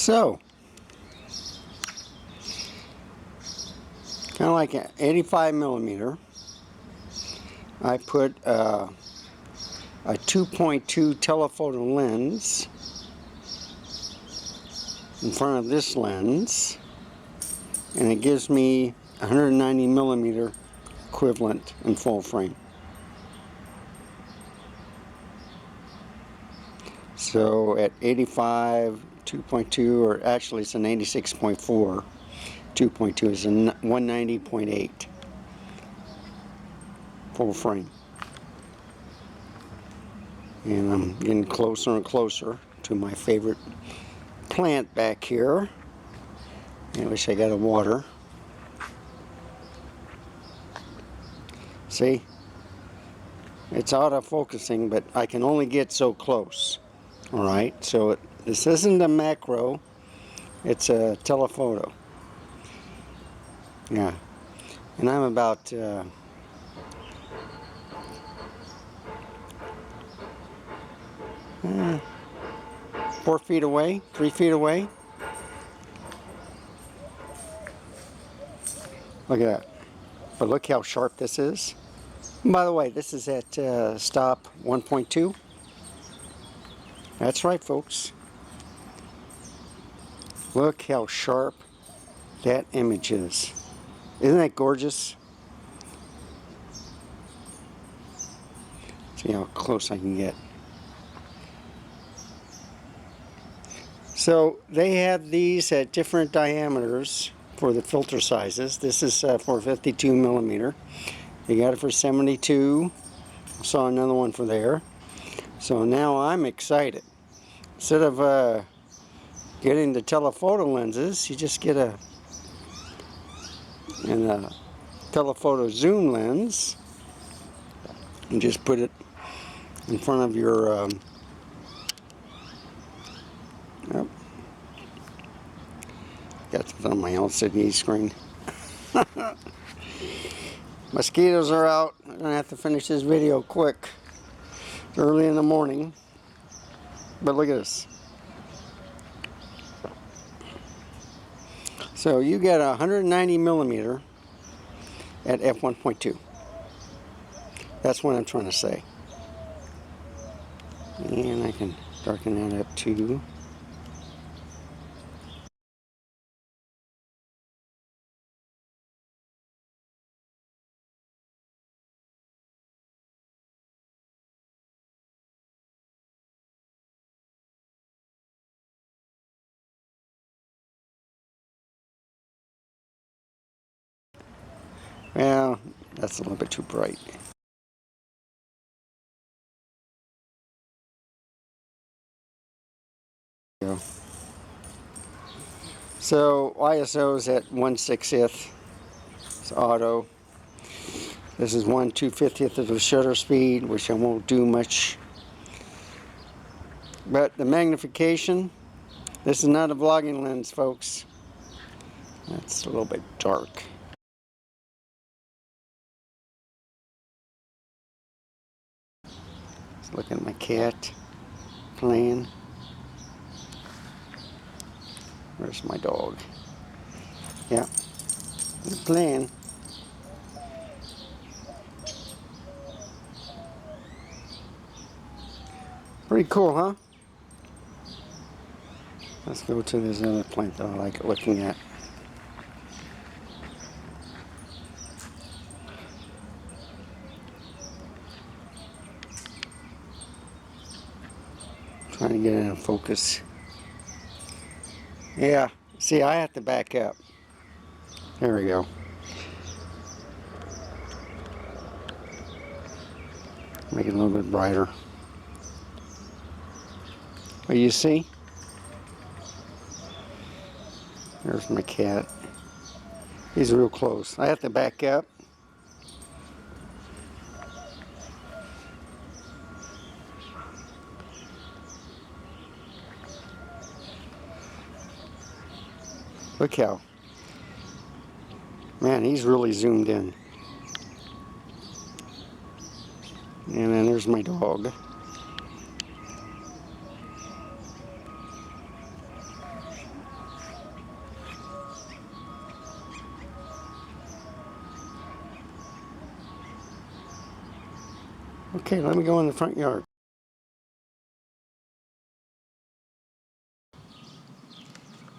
So, kind of like an 85 millimeter, I put a 2.2 telephoto lens in front of this lens, and it gives me 190 millimeter equivalent in full frame. So at 85, 2.2, or actually it's an 86.4, 2.2 is a 190.8 full frame. And I'm getting closer and closer to my favorite plant back here. I wish I got a water. See? It's auto-focusing, but I can only get so close. Alright, so this isn't a macro, it's a telephoto. Yeah, and I'm about 4 feet away, 3 feet away. Look at that. But look how sharp this is. And by the way, this is at stop 1.2. That's right, folks. Look how sharp that image is. Isn't that gorgeous? See how close I can get. So they have these at different diameters for the filter sizes. This is for 52 millimeter. You got it for 72. Saw another one for there. So now I'm excited. Instead of getting the telephoto lenses, you just get a telephoto zoom lens and just put it in front of your got something on my LCD screen. Mosquitoes are out. I'm gonna have to finish this video quick. It's early in the morning, but look at this. So you get 190 millimeter at f1.2. That's what I'm trying to say. And I can darken that up too. Well, that's a little bit too bright. So ISO is at 1/60th. It's auto. This is 1/250th of the shutter speed, which I won't do much. But the magnification, this is not a vlogging lens, folks. That's a little bit dark. Let's look at my cat playing. Where's my dog? Yeah, they're playing. Pretty cool, huh? Let's go to this other plant that I like looking at. Trying to get it in focus. Yeah, see, I have to back up. There we go. Make it a little bit brighter. Oh, you see? There's my cat. He's real close. I have to back up. Look how. Man, he's really zoomed in. And then there's my dog. Okay, let me go in the front yard.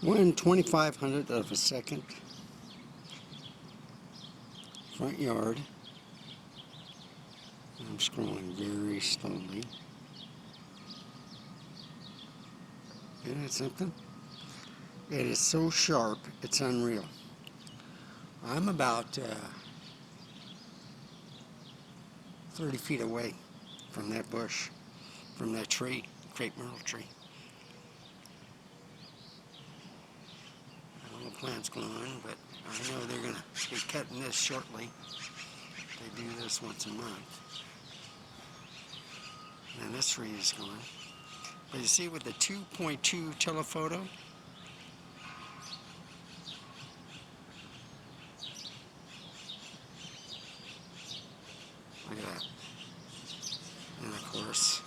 One 2500th of a second. Front yard. I'm scrolling very slowly. Isn't that something? It is so sharp, it's unreal. I'm about 30 feet away from that bush, from that tree, crepe myrtle tree. I don't know the plant's going on, but I know they're going to be cutting this shortly. They do this once a month. And this tree is gone. But you see with the 2.2 telephoto, look at that. And of course,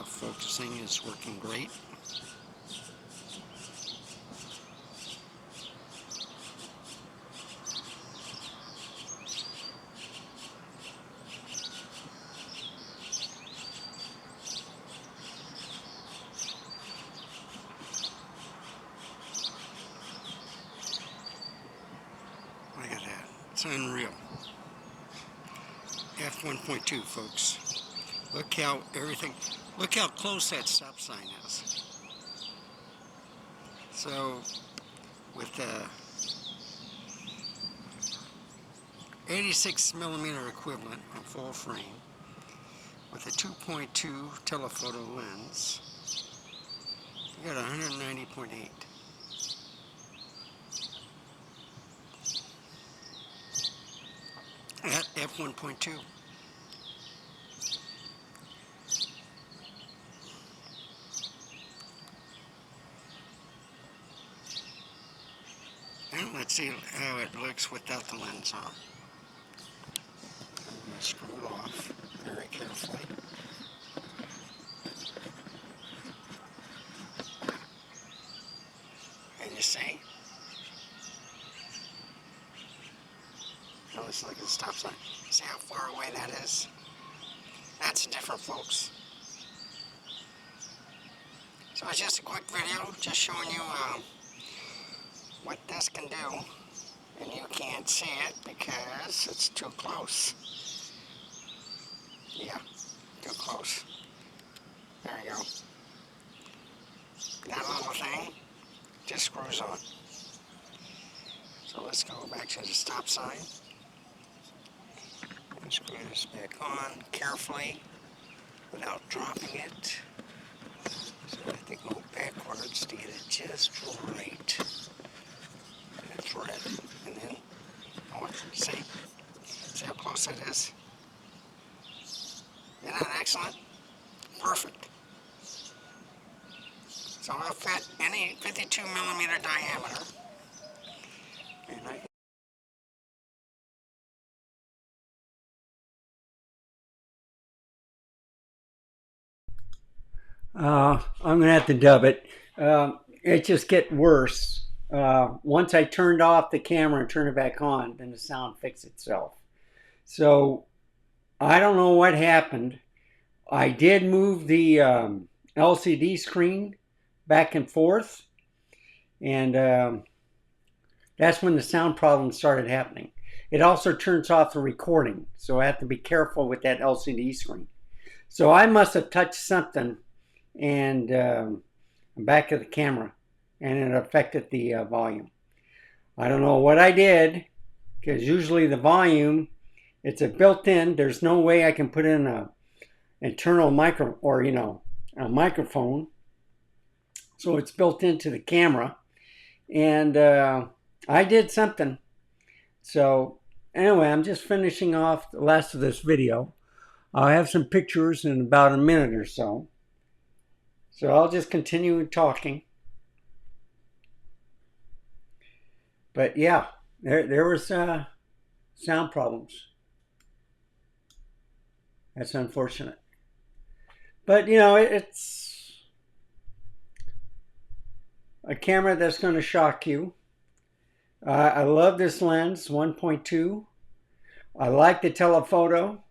focusing is working great. Look at that. It's unreal. F1.2, folks. Look how close that stop sign is. So, with the 86 millimeter equivalent on full frame, with a 2.2 telephoto lens, you got 190.8. At f1.2. And let's see how it looks without the lens on. I'm going to screw it off very carefully. And you see? Now let's look at the stop sign. See how far away that is? That's different, folks. So it's just a quick video, just showing you what this can do. And you can't see it because it's too close. Yeah, too close. There you go. That little thing just screws on. So let's go back to the stop sign. And screw this back on carefully without dropping it. So I have to go backwards to get it just right. That's red. And then, oh, see? See how close it is? Isn't that excellent? Perfect. So it'll fit any 52 millimeter diameter. And I'm going to have to dub it. It just gets worse. Once I turned off the camera and turned it back on, then the sound fixed itself. So I don't know what happened. I did move the LCD screen back and forth, and that's when the sound problem started happening. It also turns off the recording, so I have to be careful with that LCD screen. So I must have touched something and back of the camera, and it affected the volume. I don't know what I did, because usually the volume, it's a built-in. There's no way I can put in a internal micro, or a microphone. So it's built into the camera, and I did something. So anyway, I'm just finishing off the last of this video. I'll have some pictures in about a minute or so. So I'll just continue talking. But yeah, there was sound problems. That's unfortunate. But it's a camera that's going to shock you. I love this lens, 1.2. I like the telephoto.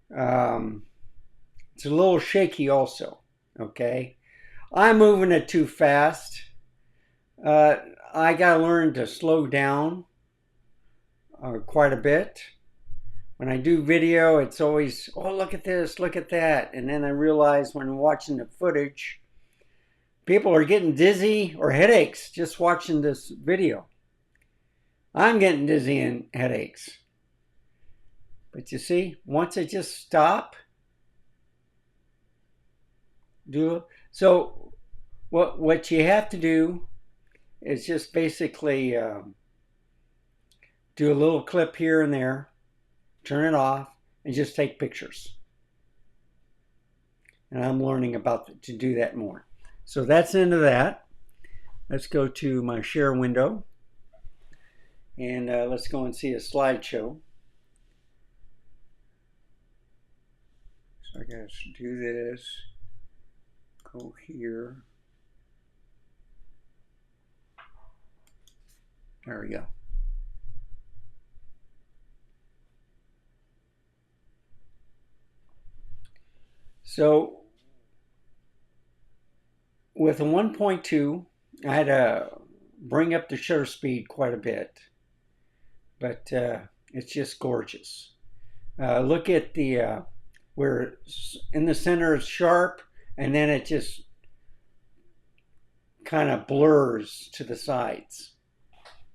It's a little shaky also, okay? I'm moving it too fast. I gotta learn to slow down quite a bit. When I do video, it's always, oh, look at this, look at that. And then I realize when watching the footage, people are getting dizzy or headaches just watching this video. I'm getting dizzy and headaches. But you see, once I just stop, so what you have to do is just basically do a little clip here and there, turn it off, and just take pictures. And I'm learning to do that more. So that's the end of that. Let's go to my share window, and let's go and see a slideshow. So I gotta do this, go here. There we go. So with a 1.2, I had to bring up the shutter speed quite a bit, but it's just gorgeous. Look at the where in the center is sharp, and then it just kind of blurs to the sides,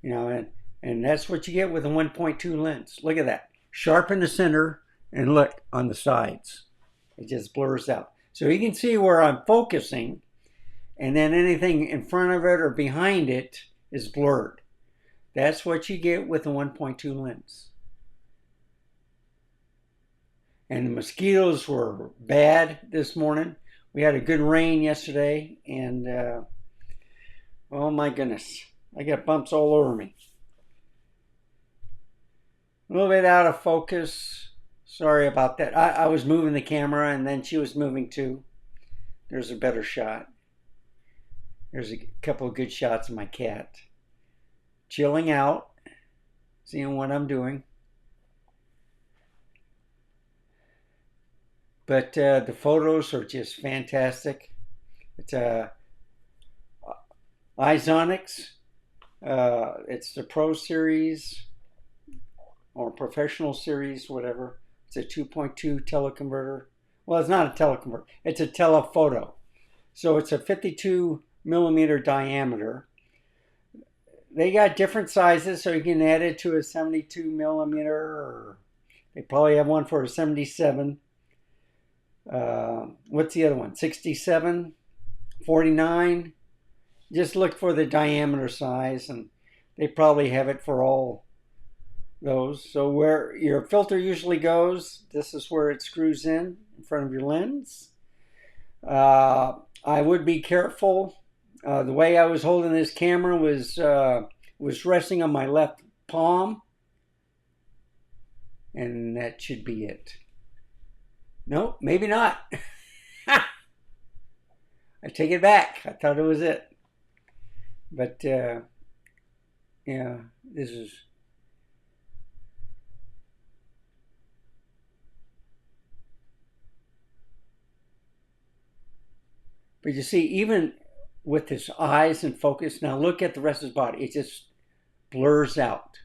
you know, and that's what you get with a 1.2 lens. Look at that, sharp in the center, and look on the sides, it just blurs out. So you can see where I'm focusing, and then anything in front of it or behind it is blurred. That's what you get with a 1.2 lens. And the mosquitoes were bad this morning. We had a good rain yesterday, and oh my goodness, I got bumps all over me. A little bit out of focus. Sorry about that. I was moving the camera, and then she was moving too. There's a better shot. There's a couple of good shots of my cat chilling out, seeing what I'm doing. But the photos are just fantastic. It's iZonix. It's the Pro Series or Professional Series, whatever. It's a 2.2 teleconverter. Well, it's not a teleconverter. It's a telephoto. So it's a 52 millimeter diameter. They got different sizes, so you can add it to a 72 millimeter, or they probably have one for a 77. What's the other one? 67, 49. Just look for the diameter size, and they probably have it for all those. So where your filter usually goes, this is where it screws in front of your lens. I would be careful. The way I was holding this camera was resting on my left palm, and that should be it. No, maybe not. I take it back. I thought it was it. But yeah, this is. But you see, even with his eyes in focus, now look at the rest of his body. It just blurs out.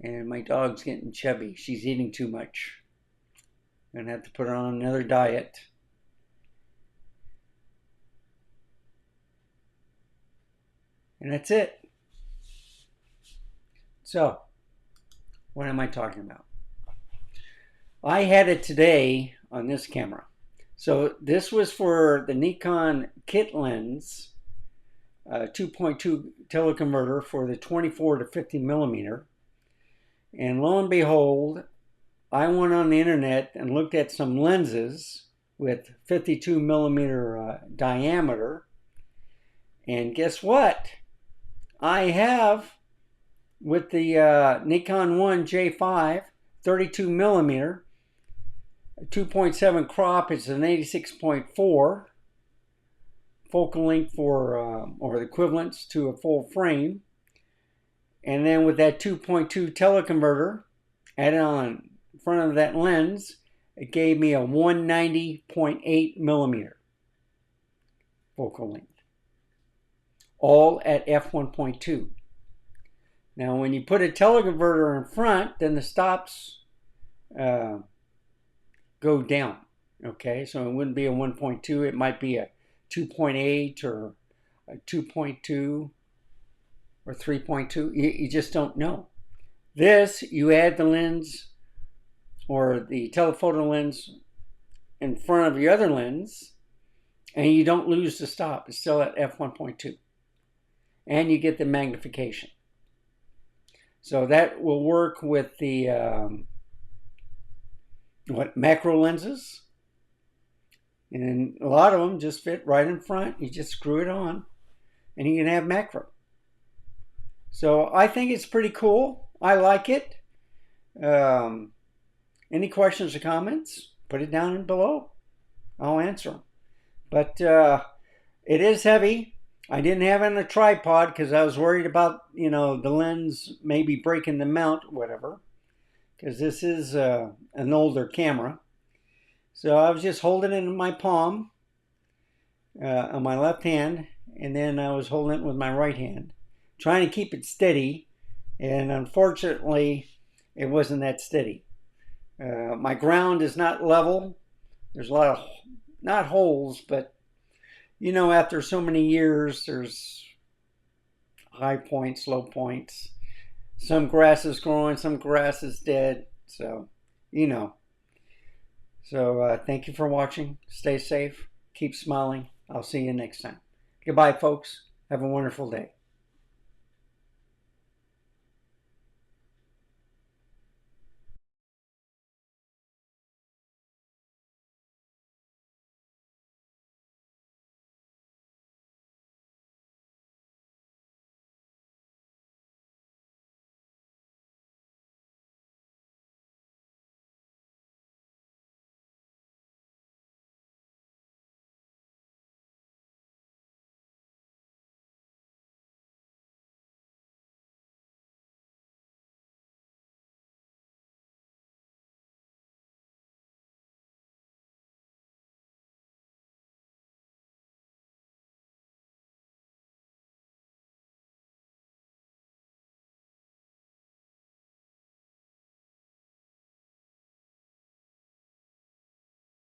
And my dog's getting chubby. She's eating too much. I'm gonna have to put her on another diet. And that's it. So, what am I talking about? I had it today on this camera. So this was for the Nikon kit lens, 2.2 teleconverter for the 24 to 50 millimeter. And lo and behold, I went on the internet and looked at some lenses with 52 millimeter diameter. And guess what? I have, with the Nikon 1 J5, 32 millimeter, 2.7 crop. It's an 86.4 focal length for, or the equivalents to a full frame. And then with that 2.2 teleconverter added on front of that lens, it gave me a 190.8 millimeter focal length, all at f1.2. Now when you put a teleconverter in front, then the stops go down. Okay, so it wouldn't be a 1.2, it might be a 2.8 or a 2.2 or 3.2. You just don't know. This, you add the lens or the telephoto lens in front of your other lens, and you don't lose the stop. It's still at f1.2. And you get the magnification. So that will work with the macro lenses. And a lot of them just fit right in front. You just screw it on and you can have macro. So I think it's pretty cool. I like it. Any questions or comments, put it down below. I'll answer them. But it is heavy. I didn't have it on a tripod because I was worried about, you know, the lens maybe breaking the mount, whatever. Because this is an older camera. So I was just holding it in my palm on my left hand, and then I was holding it with my right hand, trying to keep it steady, and unfortunately it wasn't that steady. My ground is not level. There's a lot of, not holes, but you know, after so many years there's high points, low points. Some grass is growing, some grass is dead, so you know. So thank you for watching. Stay safe. Keep smiling. I'll see you next time. Goodbye, folks. Have a wonderful day.